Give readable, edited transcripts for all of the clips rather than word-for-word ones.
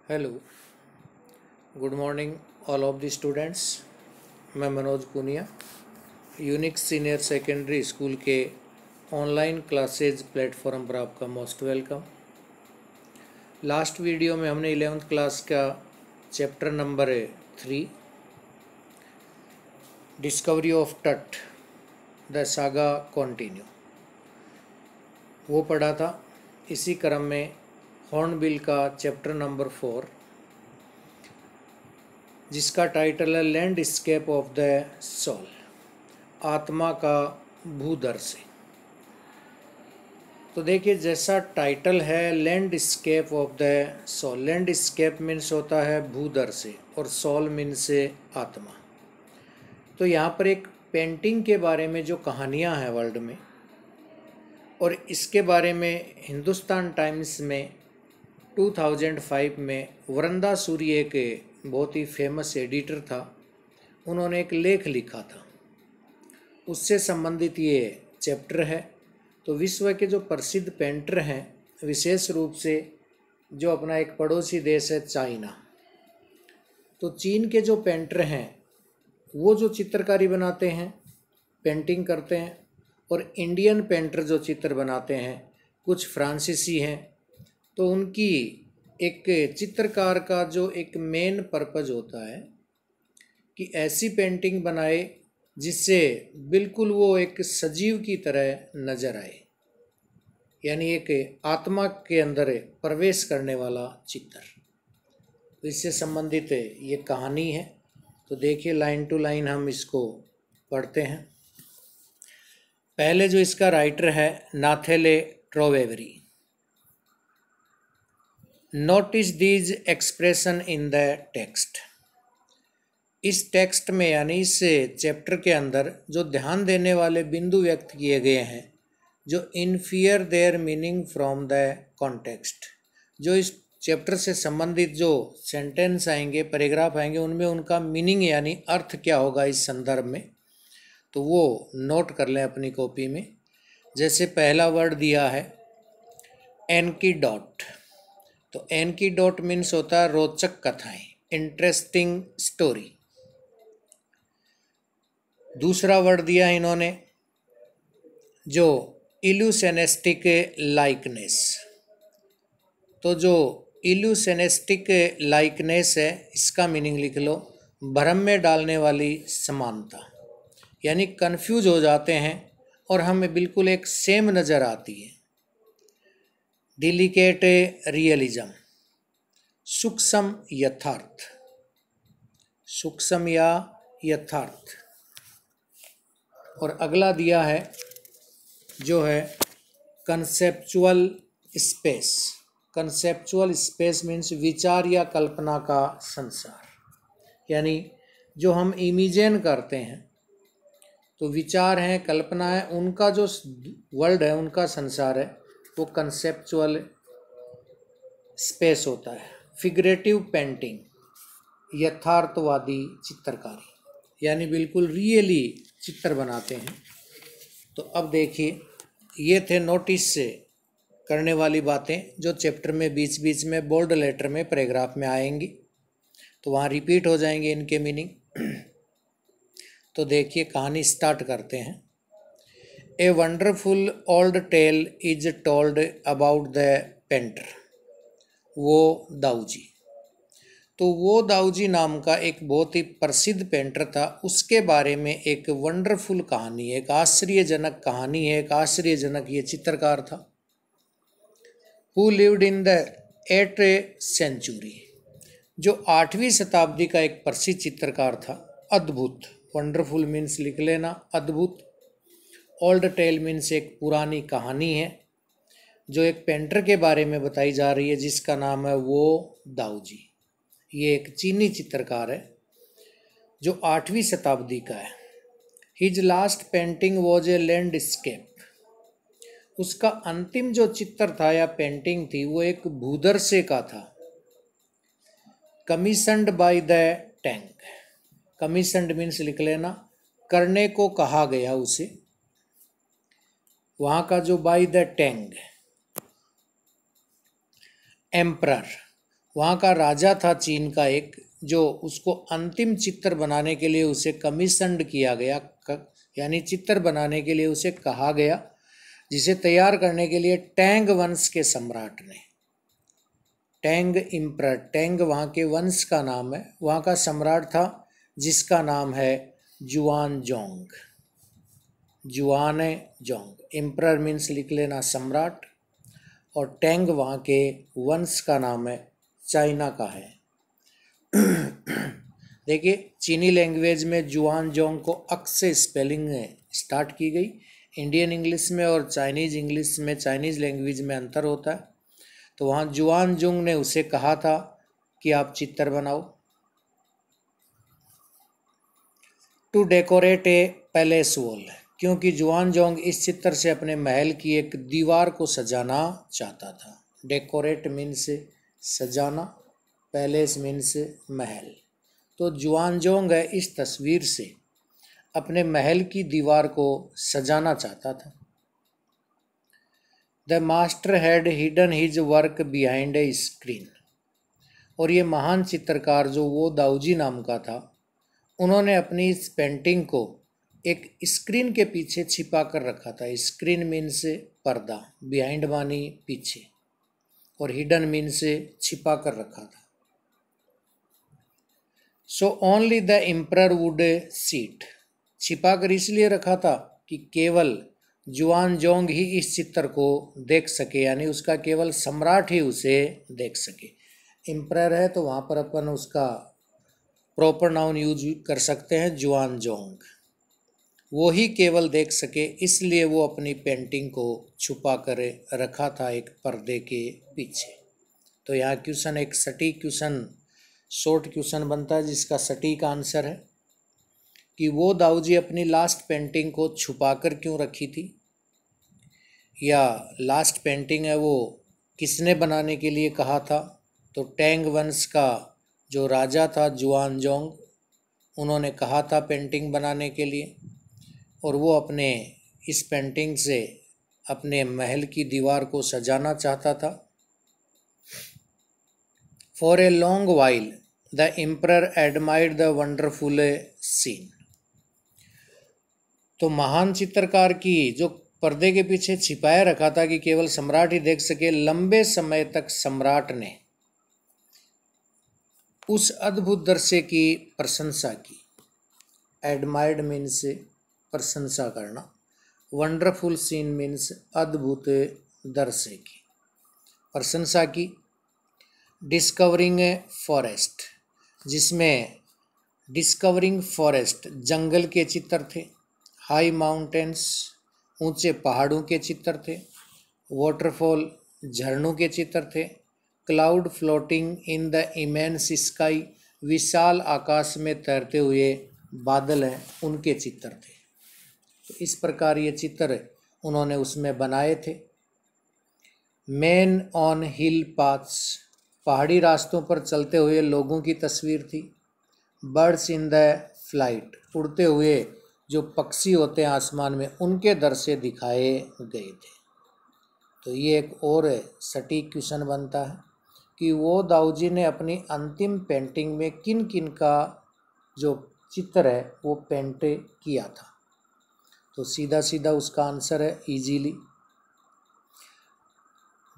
Hello, good morning all of the students. मैं Manoj Puniya Unique Senior Secondary School के online classes platform पर आपका most welcome. Last video में हमने 11th क्लास का चैप्टर नंबर 3 डिस्कवरी ऑफ टट द सागा कॉन्टिन्यू वो पढ़ा था। इसी क्रम में हॉर्नबिल का चैप्टर नंबर 4 जिसका टाइटल है लैंडस्केप ऑफ द सोल, आत्मा का भूदर से। तो देखिए, जैसा टाइटल है landscape of the soul, landscape means होता है भूदर से और सोल मीन्स से आत्मा। तो यहाँ पर एक पेंटिंग के बारे में जो कहानियाँ हैं वर्ल्ड में, और इसके बारे में हिंदुस्तान टाइम्स में 2005 में वृंदा सूरी एक बहुत ही फेमस एडिटर था, उन्होंने एक लेख लिखा था, उससे संबंधित ये चैप्टर है। तो विश्व के जो प्रसिद्ध पेंटर हैं, विशेष रूप से जो अपना एक पड़ोसी देश है चाइना, तो चीन के जो पेंटर हैं वो जो चित्रकारी बनाते हैं, पेंटिंग करते हैं, और इंडियन पेंटर जो चित्र बनाते हैं, कुछ फ्रांसीसी हैं। तो उनकी एक चित्रकार का जो एक मेन पर्पज होता है कि ऐसी पेंटिंग बनाए जिससे बिल्कुल वो एक सजीव की तरह नजर आए, यानी एक आत्मा के अंदर प्रवेश करने वाला चित्र। तो इससे संबंधित ये कहानी है। तो देखिए, लाइन टू लाइन हम इसको पढ़ते हैं। पहले जो इसका राइटर है Nathalie Trouveroy. Notice these expressions in the text. इस टेक्स्ट में यानी इस चैप्टर के अंदर जो ध्यान देने वाले बिंदु व्यक्त किए गए हैं, जो infer their meaning from the context, जो इस चैप्टर से संबंधित जो सेंटेंस आएंगे, पैराग्राफ आएंगे, उनमें उनका मीनिंग यानी अर्थ क्या होगा इस संदर्भ में, तो वो नोट कर लें अपनी कॉपी में। जैसे पहला वर्ड दिया है एनकीडोट। तो एनकीडोट मीन्स होता है रोचक कथाएं, इंटरेस्टिंग स्टोरी। दूसरा वर्ड दिया है इन्होंने जो इल्यूशनिस्टिक लाइकनेस। तो जो इल्यूशनिस्टिक लाइकनेस है, इसका मीनिंग लिख लो भ्रम में डालने वाली समानता, यानी कंफ्यूज हो जाते हैं और हमें बिल्कुल एक सेम नज़र आती है। डिलिकेट रियलिज्म, सूक्ष्म यथार्थ, सूक्ष्म या यथार्थ। और अगला दिया है जो है conceptual space. Conceptual space means विचार या कल्पना का संसार, यानी जो हम इमेजिन करते हैं, तो विचार हैं, कल्पना है, उनका जो वर्ल्ड है, उनका संसार है, वो कंसेप्चुअल स्पेस होता है। फिगरेटिव पेंटिंग, यथार्थवादी चित्रकारी, यानी बिल्कुल रियली चित्र बनाते हैं। तो अब देखिए, ये थे नोटिस से करने वाली बातें जो चैप्टर में बीच बीच में बोल्ड लेटर में पैराग्राफ में आएंगी, तो वहाँ रिपीट हो जाएंगे इनके मीनिंग। तो देखिए, कहानी स्टार्ट करते हैं। A wonderful old tale is told about the painter Wu Daozi. तो वो दाऊजी नाम का एक बहुत ही प्रसिद्ध पेंटर था, उसके बारे में एक वंडरफुल कहानी है, एक आश्चर्यजनक कहानी है, एक आश्चर्यजनक ये चित्रकार था। Who lived in the 8th century, जो 8वीं शताब्दी का एक प्रसिद्ध चित्रकार था। अद्भुत, वंडरफुल मीन्स लिख लेना अद्भुत। ओल्ड टेल मीन्स एक पुरानी कहानी है जो एक पेंटर के बारे में बताई जा रही है, जिसका नाम है वो दाऊजी। ये एक चीनी चित्रकार है जो 8वीं शताब्दी का है। His last painting was a landscape. उसका अंतिम जो चित्र था या पेंटिंग थी, वो एक भूदरसे का था। Commissioned by the tank. Commissioned means लिख लेना करने को कहा गया उसे। वहाँ का जो बाय द टैंग एम्परर, वहाँ का राजा था चीन का एक, जो उसको अंतिम चित्र बनाने के लिए उसे कमीशन्ड किया गया, यानी चित्र बनाने के लिए उसे कहा गया, जिसे तैयार करने के लिए टैंग वंश के सम्राट ने, टैंग इम्परर, टैंग वहाँ के वंश का नाम है, वहाँ का सम्राट था जिसका नाम है जुआनजोंग। जुआनजोंग, इम्परर मीन्स लिख लेना सम्राट, और टैंग वहाँ के वंश का नाम है, चाइना का है। देखिए चीनी लैंग्वेज में जुआनजोंग को अक से स्पेलिंग स्टार्ट की गई। इंडियन इंग्लिश में और चाइनीज़ इंग्लिश में, चाइनीज़ लैंग्वेज में अंतर होता है। तो वहाँ जुआनजोंग ने उसे कहा था कि आप चित्र बनाओ। To decorate a palace wall, क्योंकि जुआनजोंग इस चित्र से अपने महल की एक दीवार को सजाना चाहता था। डेकोरेट मीन्स सजाना, पैलेस मीन्स महल। तो जुआनजोंग है इस तस्वीर से अपने महल की दीवार को सजाना चाहता था। The master had hidden his work behind a screen, और ये महान चित्रकार जो वो दाऊजी नाम का था, उन्होंने अपनी इस पेंटिंग को एक स्क्रीन के पीछे छिपा कर रखा था। स्क्रीन मीन्स पर्दा, बिहाइंड मानी पीछे, और हिडन मीन्स छिपा कर रखा था। So only the emperor would seat, छिपा कर इसलिए रखा था कि केवल जुआनजोंग ही इस चित्र को देख सके, यानी उसका केवल सम्राट ही उसे देख सके। एम्परर है तो वहाँ पर अपन उसका प्रॉपर नाउन यूज कर सकते हैं जुआनजोंग, वो ही केवल देख सके, इसलिए वो अपनी पेंटिंग को छुपा कर रखा था एक पर्दे के पीछे। तो यहाँ क्वेश्चन एक सटीक क्वेश्चन, शॉर्ट क्वेश्चन बनता है जिसका सटीक आंसर है कि वो दाऊजी अपनी लास्ट पेंटिंग को छुपा कर क्यों रखी थी, या लास्ट पेंटिंग है वो किसने बनाने के लिए कहा था। तो टैंग वंश का जो राजा था जुआनजोंग, उन्होंने कहा था पेंटिंग बनाने के लिए, और वो अपने इस पेंटिंग से अपने महल की दीवार को सजाना चाहता था। For a long while the emperor admired the wonderful scene, तो महान चित्रकार की जो पर्दे के पीछे छिपाया रखा था कि केवल सम्राट ही देख सके, लंबे समय तक सम्राट ने उस अद्भुत दृश्य की प्रशंसा की। एडमायर्ड मीन्स प्रशंसा करना, वंडरफुल सीन मीन्स अद्भुत दृश्य की प्रशंसा की। डिस्कवरिंग फॉरेस्ट, जिसमें डिस्कवरिंग फॉरेस्ट जंगल के चित्र थे, हाई माउंटेन्स ऊंचे पहाड़ों के चित्र थे, वाटरफॉल झरनों के चित्र थे, cloud floating in the immense sky विशाल आकाश में तैरते हुए बादल हैं उनके चित्र थे। तो इस प्रकार ये चित्र उन्होंने उसमें बनाए थे। मैन ऑन हिल पाथ्स, पहाड़ी रास्तों पर चलते हुए लोगों की तस्वीर थी। बर्ड्स इन द फ्लाइट, उड़ते हुए जो पक्षी होते हैं आसमान में, उनके दृश्य दिखाए गए थे। तो ये एक और सटीक क्वेश्चन बनता है कि वो दाऊजी ने अपनी अंतिम पेंटिंग में किन किन का जो चित्र है वो पेंट किया था। तो सीधा सीधा उसका आंसर है easily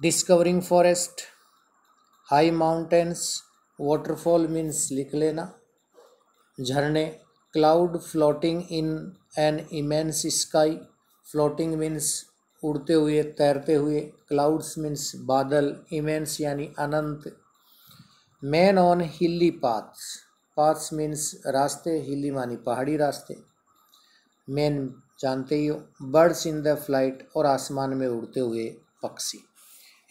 discovering forest, high mountains, waterfall means लिख लेना, झरने, cloud floating in an immense sky, floating means उड़ते हुए तैरते हुए, क्लाउड्स मीन्स बादल, इमेंस यानी अनंत, मैन ऑन हिली पाथ्स, पाथ्स मीन्स रास्ते, हिली मानी पहाड़ी रास्ते, मैन जानते ही हो, बर्ड्स इन द फ्लाइट और आसमान में उड़ते हुए पक्षी।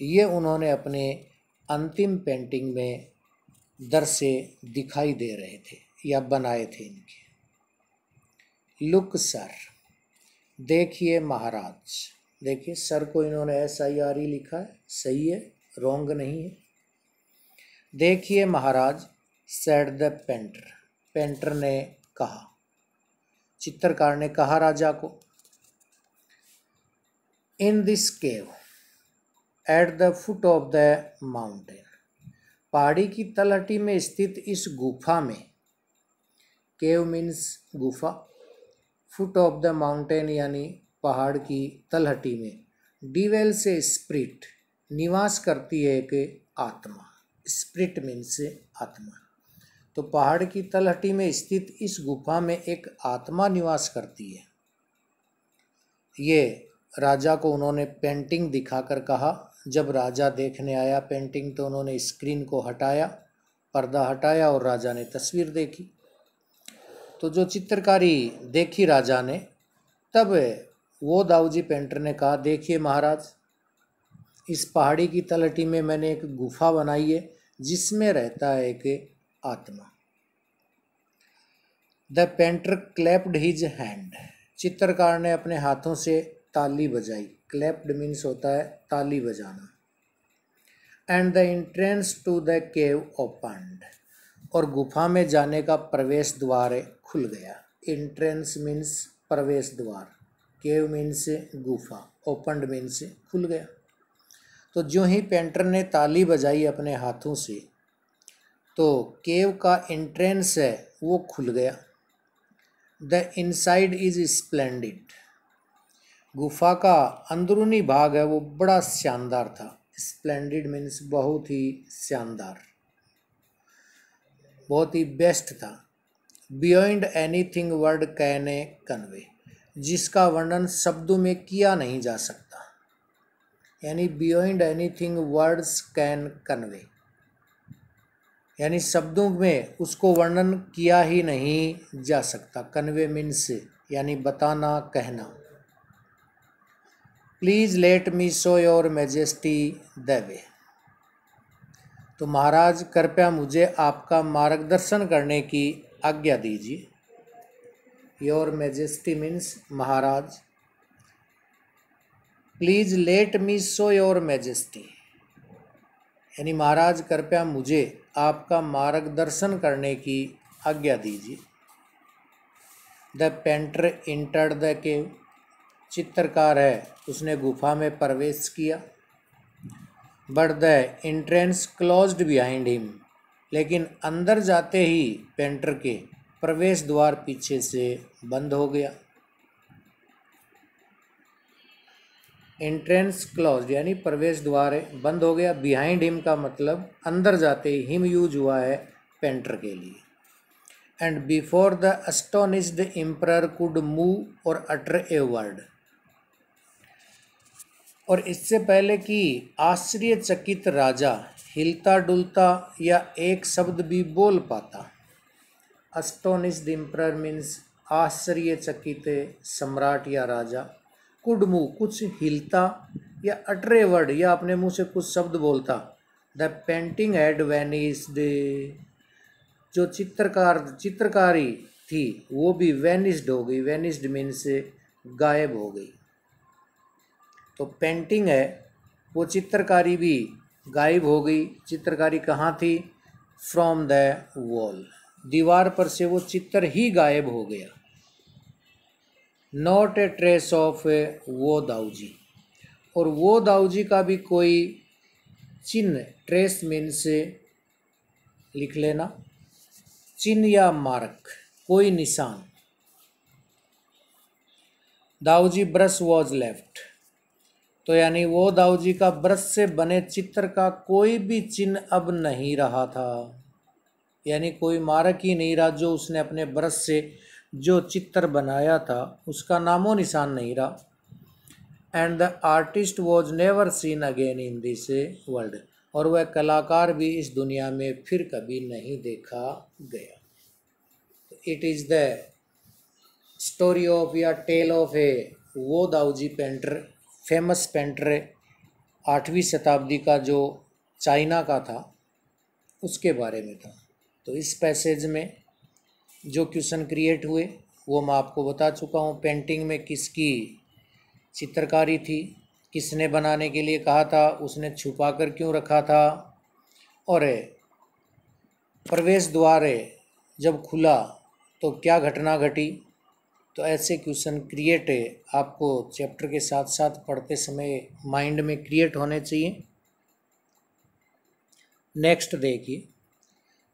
ये उन्होंने अपने अंतिम पेंटिंग में दृश्य दिखाई दे रहे थे या बनाए थे इनके। लुक सर, देखिए महाराज, देखिए सर को इन्होंने SIR लिखा है, सही है, रॉन्ग नहीं है। देखिए महाराज, सेड द पेंटर, पेंटर ने कहा, चित्रकार ने कहा राजा को। In this cave at the foot of the mountain, पहाड़ी की तलहटी में स्थित इस गुफा में, केव मीन्स गुफा, फुट ऑफ द माउंटेन यानी पहाड़ की तलहटी में, डिवेल से स्प्रिट निवास करती है एक आत्मा। स्प्रिट मीन्स आत्मा। तो पहाड़ की तलहटी में स्थित इस गुफा में एक आत्मा निवास करती है। ये राजा को उन्होंने पेंटिंग दिखाकर कहा। जब राजा देखने आया पेंटिंग तो उन्होंने स्क्रीन को हटाया, पर्दा हटाया और राजा ने तस्वीर देखी। तो जो चित्रकारी देखी राजा ने, तब वो दाऊजी पेंटर ने कहा, देखिए महाराज, इस पहाड़ी की तलहटी में मैंने एक गुफा बनाई है जिसमें रहता है एक आत्मा। The painter clapped his hand. चित्रकार ने अपने हाथों से ताली बजाई। क्लैप्ड मीन्स होता है ताली बजाना। And the entrance to the cave opened. और गुफा में जाने का प्रवेश द्वार खुल गया। एंट्रेंस मीन्स प्रवेश द्वार, केव मीन्स गुफा, ओपन्ड मीन्स खुल गया। तो जो ही पेंटर ने ताली बजाई अपने हाथों से, तो केव का एंट्रेंस है वो खुल गया। The inside is splendid. गुफा का अंदरूनी भाग है वो बड़ा शानदार था। स्प्लेंडिड मीन्स बहुत ही शानदार, बहुत ही बेस्ट था। Beyond anything word can convey, जिसका वर्णन शब्दों में किया नहीं जा सकता। यानी beyond anything words can convey, यानी शब्दों में उसको वर्णन किया ही नहीं जा सकता। कन्वे मीन्स यानी बताना, कहना। Please let me show your majesty the way. तो महाराज कृपया मुझे आपका मार्गदर्शन करने की आज्ञा दीजिए। Your majesty means Maharaj. Please let me show your majesty, यानी महाराज कृपया मुझे आपका मार्गदर्शन करने की आज्ञा दीजिए। The painter entered the cave. चित्रकार है उसने गुफा में प्रवेश किया। But the entrance closed behind him. लेकिन अंदर जाते ही पेंटर के प्रवेश द्वार पीछे से बंद हो गया। एंट्रेंस क्लोज्ड यानी प्रवेश द्वार बंद हो गया। बिहाइंड हिम का मतलब अंदर जाते ही, हिम यूज हुआ है पेंटर के लिए। And before the astonished emperor could move or utter a word. और इससे पहले कि आश्चर्यचकित राजा हिलता डुलता या एक शब्द भी बोल पाता। अस्टोनिश्ड एम्परर मीन्स आश्चर्यचकित सम्राट या राजा। कुड मूव कुछ हिलता या अटरे वर्ड या अपने मुंह से कुछ शब्द बोलता। The painting had vanished. जो चित्रकारी थी वो भी वैनिस्ड हो गई। वैनिस्ड मीन्स गायब हो गई। तो पेंटिंग है वो चित्रकारी भी गायब हो गई। चित्रकारी कहाँ थी? फ्रॉम द वॉल, दीवार पर से वो चित्र ही गायब हो गया। नॉट ए ट्रेस ऑफ वो दाऊजी। और वो दाऊजी का भी कोई चिन्ह, ट्रेस मीन्स लिख लेना, चिन्ह या मार्क, कोई निशान। Dauji brush was left. तो यानी वो दाऊजी का ब्रश से बने चित्र का कोई भी चिन्ह अब नहीं रहा था। यानी कोई मार्क ही नहीं रहा। जो उसने अपने ब्रश से जो चित्र बनाया था उसका नामो निशान नहीं रहा। And the artist was never seen again in this world. और वह कलाकार भी इस दुनिया में फिर कभी नहीं देखा गया। It is the story of या टेल ऑफ ए वो दाऊजी पेंटर, फेमस पेंटर 8वीं शताब्दी का जो चाइना का था उसके बारे में था। तो इस पैसेज में जो क्वेश्चन क्रिएट हुए वो मैं आपको बता चुका हूँ। पेंटिंग में किसकी चित्रकारी थी, किसने बनाने के लिए कहा था, उसने छुपा कर क्यों रखा था, और प्रवेश द्वार जब खुला तो क्या घटना घटी। तो ऐसे क्वेश्चन क्रिएट आपको चैप्टर के साथ साथ पढ़ते समय माइंड में क्रिएट होने चाहिए। नेक्स्ट देखिए,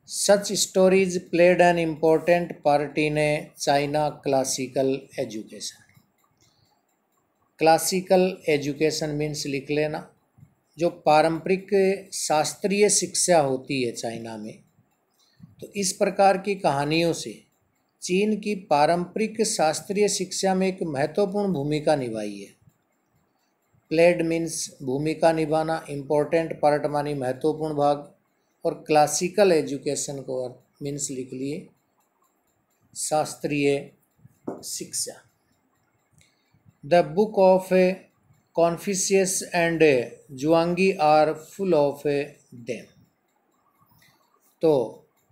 such stories played an important part in A China classical education. Classical education means लिख लेना, जो पारंपरिक शास्त्रीय शिक्षा होती है चाइना में, तो इस प्रकार की कहानियों से चीन की पारंपरिक शास्त्रीय शिक्षा में एक महत्वपूर्ण भूमिका निभाई है। प्लेड मीन्स भूमिका निभाना, इम्पोर्टेंट पार्ट मानी महत्वपूर्ण भाग, और क्लासिकल एजुकेशन को मीन्स लिख लिए शास्त्रीय शिक्षा। The book of Confucius and Zhuangzi are full of them. तो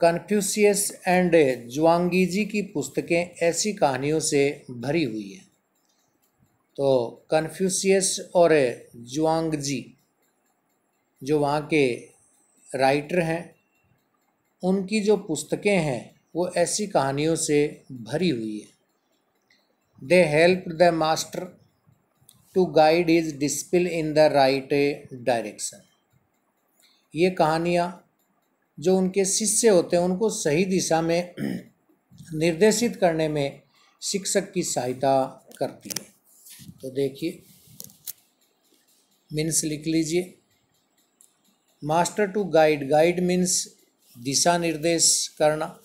कन्फ्यूशियस एंड जुआंगी जी की पुस्तकें ऐसी कहानियों से भरी हुई है। तो कन्फ्यूशियस और जुआंगजी जो वहाँ के राइटर हैं, उनकी जो पुस्तकें हैं वो ऐसी कहानियों से भरी हुई है। They help the master to guide his disciple in the right direction. ये कहानियाँ जो उनके शिष्य होते हैं उनको सही दिशा में निर्देशित करने में शिक्षक की सहायता करती है। तो देखिए, मीन्स लिख लीजिए, master to guide, guide means दिशा निर्देश करना,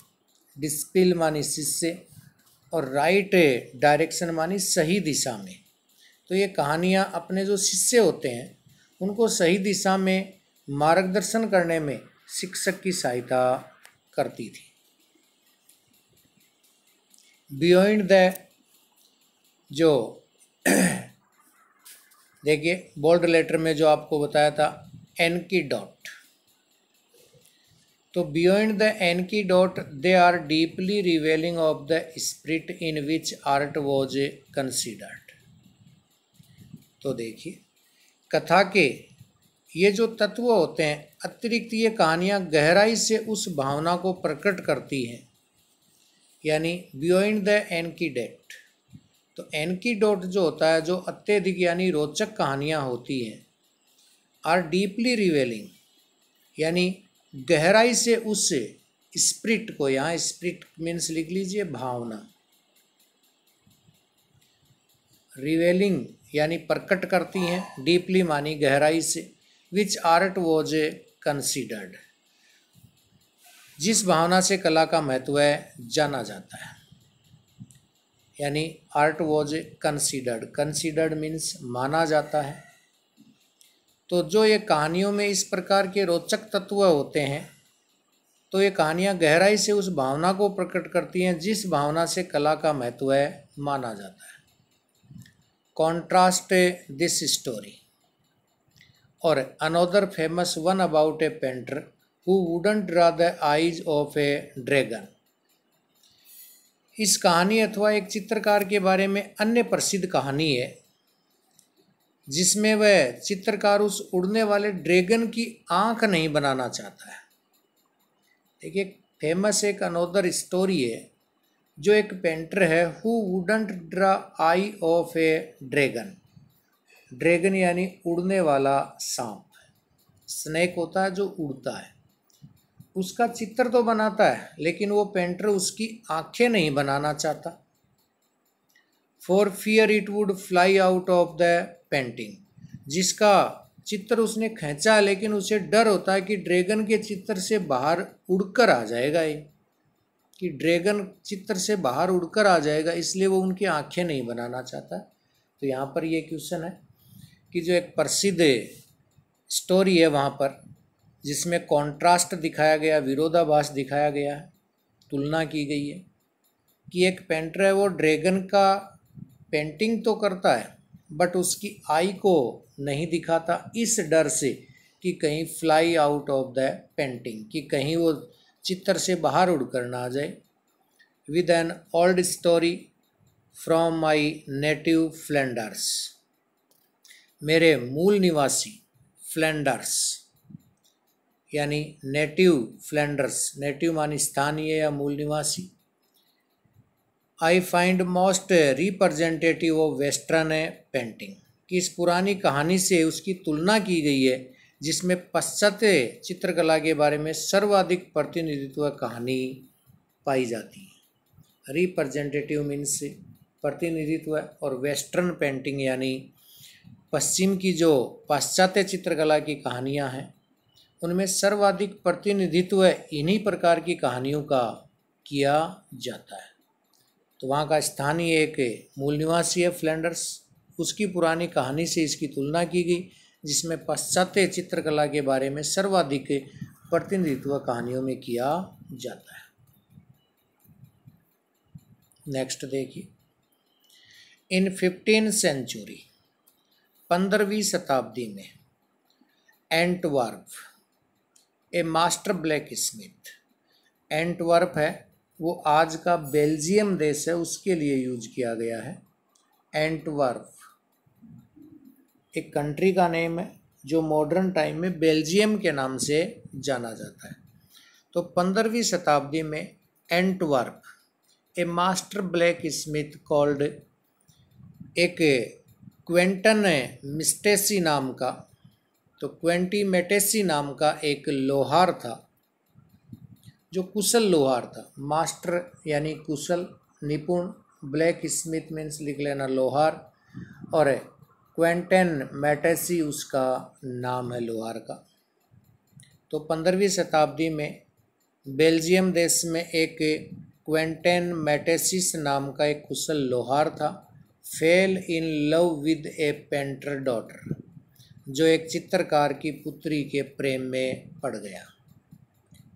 डिसिपल मानी शिष्य, और राइट डायरेक्शन मानी सही दिशा में। तो ये कहानियाँ अपने जो शिष्य होते हैं उनको सही दिशा में मार्गदर्शन करने में शिक्षक की सहायता करती थी। बियॉन्ड द, जो देखिए बोल्ड लेटर में जो आपको बताया था एनकी डॉट, तो beyond the anecdote they are deeply revealing of the spirit in which art was considered. तो देखिए, कथा के ये जो तत्व होते हैं अतिरिक्त ये कहानियाँ गहराई से उस भावना को प्रकट करती हैं, यानी बियॉन्ड द एनकी डॉट। तो एनकी डॉट जो होता है, जो अत्यधिक यानी रोचक कहानियाँ होती हैं, आर डीपली रिवेलिंग यानी गहराई से उस स्पिरिट को, यहाँ स्पिरिट मीन्स लिख लीजिए भावना, रिवेलिंग यानी प्रकट करती हैं, डीपली मानी गहराई से, विच आर्ट वॉज कंसिडर्ड जिस भावना से कला का महत्व है जाना जाता है, यानी art was considered, considered means माना जाता है। तो जो ये कहानियों में इस प्रकार के रोचक तत्व होते हैं, तो ये कहानियाँ गहराई से उस भावना को प्रकट करती हैं जिस भावना से कला का महत्व है माना जाता है। कॉन्ट्रास्ट दिस स्टोरी और another famous one about A painter who wouldn't draw the eyes of A dragon. इस कहानी अथवा एक चित्रकार के बारे में अन्य प्रसिद्ध कहानी है जिसमें वह चित्रकार उस उड़ने वाले ड्रैगन की आंख नहीं बनाना चाहता है। देखिए, फेमस एक अनदर स्टोरी है, जो एक पेंटर है who wouldn't draw I of A dragon. Dragon यानी उड़ने वाला सांप, स्नेक होता है जो उड़ता है, उसका चित्र तो बनाता है लेकिन वो पेंटर उसकी आंखें नहीं बनाना चाहता। For fear it would fly out of the painting, जिसका चित्र उसने खींचा लेकिन उसे डर होता है कि ड्रैगन के चित्र से बाहर उड़कर आ जाएगा, ये कि ड्रैगन चित्र से बाहर उड़कर आ जाएगा, इसलिए वो उनकी आंखें नहीं बनाना चाहता। तो यहाँ पर ये क्वेश्चन है कि जो एक प्रसिद्ध स्टोरी है वहाँ पर जिसमें कॉन्ट्रास्ट दिखाया गया, विरोधाभास दिखाया गया है, तुलना की गई है कि एक पेंटर है वो ड्रैगन का पेंटिंग तो करता है बट उसकी आई को नहीं दिखाता, इस डर से कि कहीं fly out of the painting, कि कहीं वो चित्र से बाहर उड़कर ना आ जाए। With an old story from my native Flanders, मेरे मूल निवासी फ्लैंडर्स यानी नेटिव फ्लैंडर्स, नेटिव मानी स्थानीय या मूल निवासी। I find most representative of western painting, कि इस पुरानी कहानी से उसकी तुलना की गई है जिसमें पाश्चात्य चित्रकला के बारे में सर्वाधिक प्रतिनिधित्व कहानी पाई जाती है। रिप्रेजेंटेटिव मीन्स प्रतिनिधित्व, और वेस्टर्न पेंटिंग यानी पश्चिम की जो पाश्चात्य चित्रकला की कहानियाँ हैं उनमें सर्वाधिक प्रतिनिधित्व इन्हीं प्रकार की कहानियों का किया जाता है। तो वहाँ का स्थानीय एक मूल निवासी है फ्लैंडर्स, उसकी पुरानी कहानी से इसकी तुलना की गई जिसमें पाश्चात्य चित्रकला के बारे में सर्वाधिक प्रतिनिधित्व कहानियों में किया जाता है। नेक्स्ट देखिए, इन 15th सेंचुरी, 15वीं शताब्दी में एंटवर्प ए मास्टर ब्लैक स्मिथ, एंटवर्प है वो आज का बेल्जियम देश है उसके लिए यूज किया गया है। एंटवर्प एक कंट्री का नेम है जो मॉडर्न टाइम में बेल्जियम के नाम से जाना जाता है। तो 15वीं शताब्दी में एंटवर्प ए मास्टर ब्लैक स्मिथ कॉल्ड, एक क्वेंटन मिस्टेसी नाम का, तो क्वेंटी मेटेसी नाम का एक लोहार था जो कुशल लोहार था। मास्टर यानी कुशल निपुण, ब्लैक स्मिथ मीन्स लिख लेना लोहार, और क्वेंटन मेटेसी उसका नाम है लोहार का। तो 15वीं शताब्दी में बेल्जियम देश में एक क्वेंटन मेटेसिस नाम का एक कुशल लोहार था, fail in love with A painter daughter, जो एक चित्रकार की पुत्री के प्रेम में पड़ गया।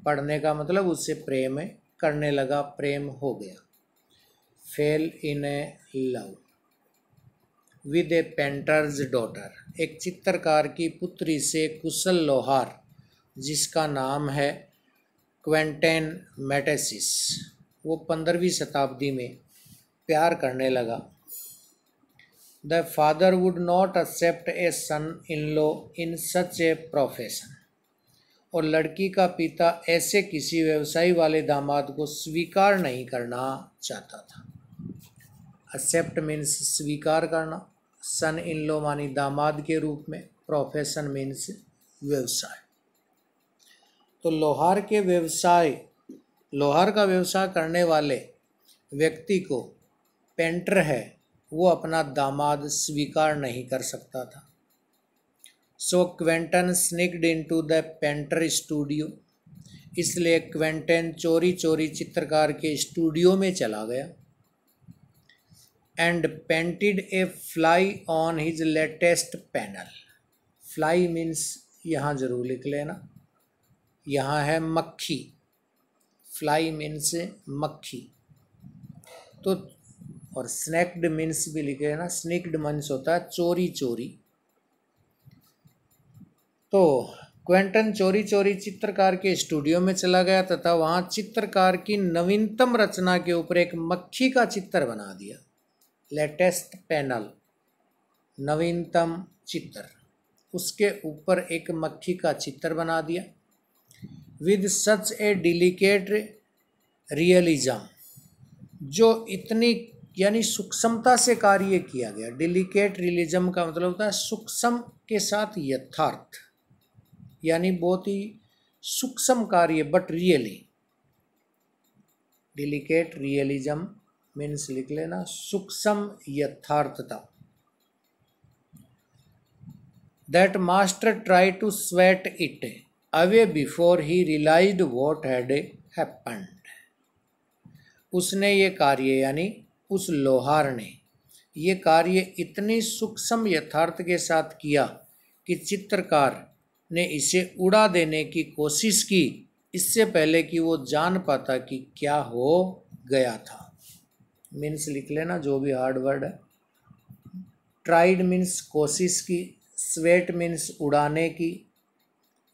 पढ़ने का मतलब उससे प्रेम करने लगा, प्रेम हो गया। Fail in A love with A painters daughter, एक चित्रकार की पुत्री से कुशल लोहार जिसका नाम है क्वेंटन मेटेसिस, वो 15वीं शताब्दी में प्यार करने लगा। The father would not accept a son in law in such a profession, और लड़की का पिता ऐसे किसी व्यवसाय वाले दामाद को स्वीकार नहीं करना चाहता था। एक्सेप्ट मीन्स स्वीकार करना, सन इन लॉ मानी दामाद के रूप में, प्रोफेशन मीन्स व्यवसाय। तो लोहार का व्यवसाय करने वाले व्यक्ति को पेंटर है वो अपना दामाद स्वीकार नहीं कर सकता था। So Quentin sneaked into the painter studio, इसलिए क्वेंटन चोरी चोरी चित्रकार के स्टूडियो में चला गया। And painted a fly on his latest panel, fly means यहाँ जरूर लिख लेना, यहाँ है मक्खी, फ्लाई मीन्स मक्खी। तो और स्नैक्ड मीन्स भी लिखे ना, स्निक्ड मीन्स होता है चोरी चोरी। तो क्वेंटन चोरी चोरी चित्रकार के स्टूडियो में चला गया तथा वहाँ चित्रकार की नवीनतम रचना के ऊपर एक मक्खी का चित्र बना दिया। लेटेस्ट पैनल, नवीनतम चित्र, उसके ऊपर एक मक्खी का चित्र बना दिया। With such A delicate realism, जो इतनी यानी सूक्ष्मता से कार्य किया गया। डिलिकेट रियलिज्म का मतलब होता है सूक्ष्म के साथ यथार्थ, यानी बहुत ही सूक्ष्म कार्य but really. Delicate realism means लिख लेना सूक्ष्म यथार्थता। That master try to sweat it away before he realized what had happened, उसने ये कार्य यानी उस लोहार ने ये कार्य इतनी सूक्ष्म यथार्थ के साथ किया कि चित्रकार ने इसे उड़ा देने की कोशिश की इससे पहले कि वो जान पाता कि क्या हो गया था। मीन्स लिख लेना जो भी हार्ड वर्ड है। ट्राइड मीन्स कोशिश की, स्वेट मीन्स उड़ाने की,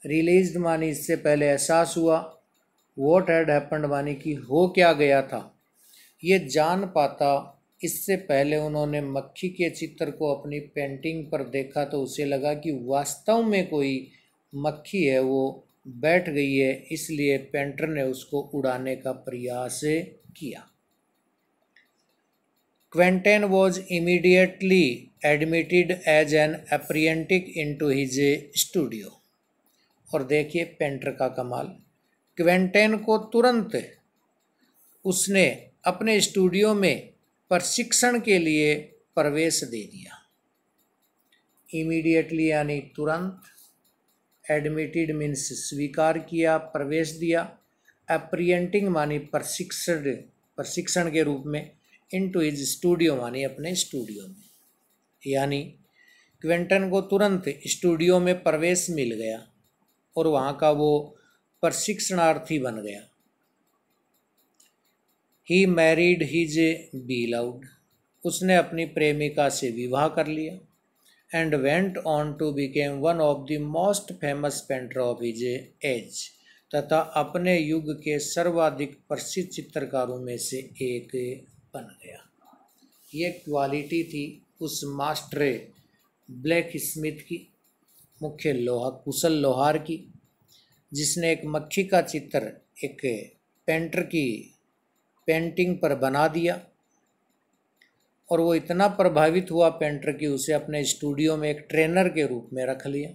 रिलीज्ड मानी इससे पहले एहसास हुआ, व्हाट हैड हैपेंड मानी कि हो क्या गया था। ये जान पाता इससे पहले उन्होंने मक्खी के चित्र को अपनी पेंटिंग पर देखा तो उसे लगा कि वास्तव में कोई मक्खी है वो बैठ गई है, इसलिए पेंटर ने उसको उड़ाने का प्रयास किया। Quentin was immediately admitted as an apprentice into his studio, और देखिए पेंटर का कमाल, क्वेंटिन को तुरंत उसने अपने स्टूडियो में प्रशिक्षण के लिए प्रवेश दे दिया। इमीडिएटली यानी तुरंत, एडमिटेड मीन्स स्वीकार किया, प्रवेश दिया, अप्रियंटिंग मानी प्रशिक्षण के रूप में, इनटू हिज स्टूडियो मानी अपने स्टूडियो में, यानी क्वेंटिन को तुरंत स्टूडियो में प्रवेश मिल गया और वहाँ का वो प्रशिक्षणार्थी बन गया। ही मैरिड हिज बीलव्ड, उसने अपनी प्रेमिका से विवाह कर लिया। And went on to became one of the most famous painter of his age, तथा अपने युग के सर्वाधिक प्रसिद्ध चित्रकारों में से एक बन गया। ये क्वालिटी थी उस मास्टर ब्लैक स्मिथ की, मुख्य कुशल लोहार की, जिसने एक मक्खी का चित्र एक पेंटर की पेंटिंग पर बना दिया। और वो इतना प्रभावित हुआ पेंटर की, उसे अपने स्टूडियो में एक ट्रेनर के रूप में रख लिया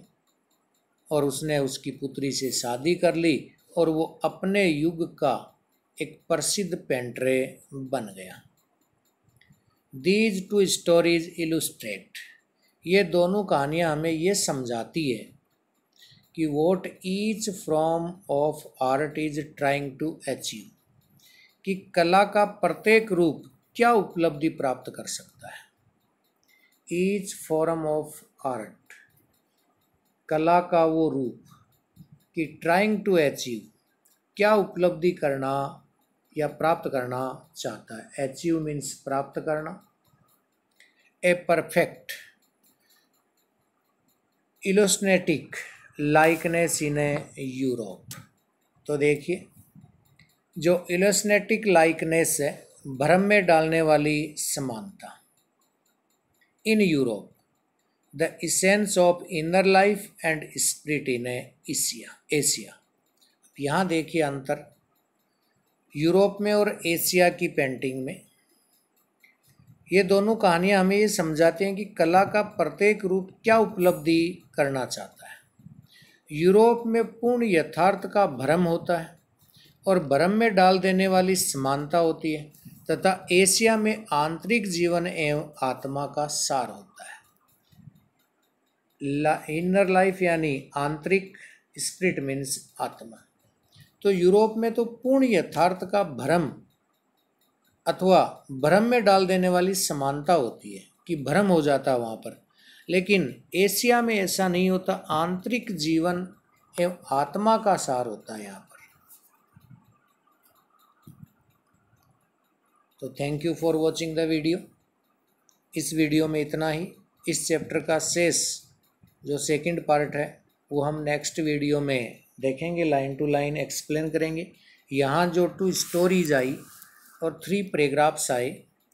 और उसने उसकी पुत्री से शादी कर ली और वो अपने युग का एक प्रसिद्ध पेंटर बन गया। दीज टू स्टोरीज इलुस्ट्रेट, ये दोनों कहानियाँ हमें ये समझाती है कि what each form of art is trying to achieve, कि कला का प्रत्येक रूप क्या उपलब्धि प्राप्त कर सकता है। ईच फॉर्म ऑफ आर्ट, कला का वो रूप कि ट्राइंग टू अचीव, क्या उपलब्धि करना या प्राप्त करना चाहता है। अचीव मीन्स प्राप्त करना। A perfect illusionistic likeness in Europe, तो देखिए जो इलुस्ट्रेटिक लाइकनेस है, भ्रम में डालने वाली समानता। In Europe the essence of inner life and spirit in Asia. यहाँ देखिए अंतर यूरोप में और एशिया की पेंटिंग में। ये दोनों कहानियाँ हमें ये समझाती हैं कि कला का प्रत्येक रूप क्या उपलब्धि करना चाहता है। यूरोप में पूर्ण यथार्थ का भ्रम होता है और भ्रम में डाल देने वाली समानता होती है, तथा एशिया में आंतरिक जीवन एवं आत्मा का सार होता है। इनर लाइफ यानी आंतरिक, स्पिरिट मीन्स आत्मा। तो यूरोप में तो पूर्ण यथार्थ का भ्रम अथवा भ्रम में डाल देने वाली समानता होती है कि भ्रम हो जाता है वहाँ पर, लेकिन एशिया में ऐसा नहीं होता, आंतरिक जीवन एवं आत्मा का सार होता है यहाँ पर। तो thank you for watching the video. इस वीडियो में इतना ही। इस चैप्टर का शेष जो सेकंड पार्ट है वो हम नेक्स्ट वीडियो में देखेंगे, लाइन टू लाइन एक्सप्लेन करेंगे। यहाँ जो 2 स्टोरीज आई और 3 पैराग्राफ्स आए,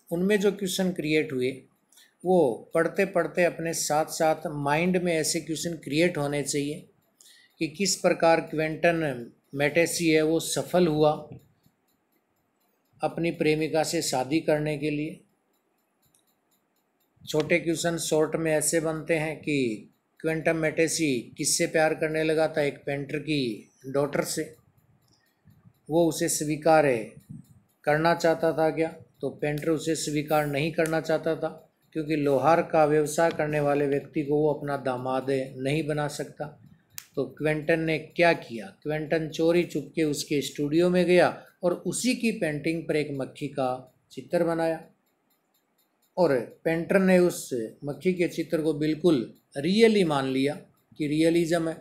उनमें जो क्वेश्चन क्रिएट हुए वो पढ़ते पढ़ते अपने साथ साथ माइंड में ऐसे क्वेश्चन क्रिएट होने चाहिए कि किस प्रकार क्वेंटिन मैटेसी है वो सफल हुआ अपनी प्रेमिका से शादी करने के लिए। छोटे क्वेश्चन शॉर्ट में ऐसे बनते हैं कि क्वेंटिन मैटेसी किससे प्यार करने लगा था, एक पेंटर की डॉटर से। वो उसे स्वीकार करना चाहता था क्या, तो पेंटर उसे स्वीकार नहीं करना चाहता था, क्योंकि लोहार का व्यवसाय करने वाले व्यक्ति को वो अपना दामाद नहीं बना सकता। तो क्वेंटिन ने क्या किया, क्वेंटिन चोरी चुपके उसके स्टूडियो में गया और उसी की पेंटिंग पर एक मक्खी का चित्र बनाया, और पेंटर ने उस मक्खी के चित्र को बिल्कुल रियली मान लिया कि रियलिज्म है।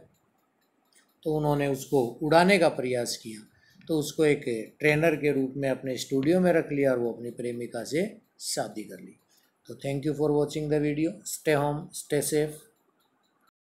तो उन्होंने उसको उड़ाने का प्रयास किया, तो उसको एक ट्रेनर के रूप में अपने स्टूडियो में रख लिया और वो अपनी प्रेमिका से शादी कर ली। तो thank you for watching the video. Stay home, stay safe.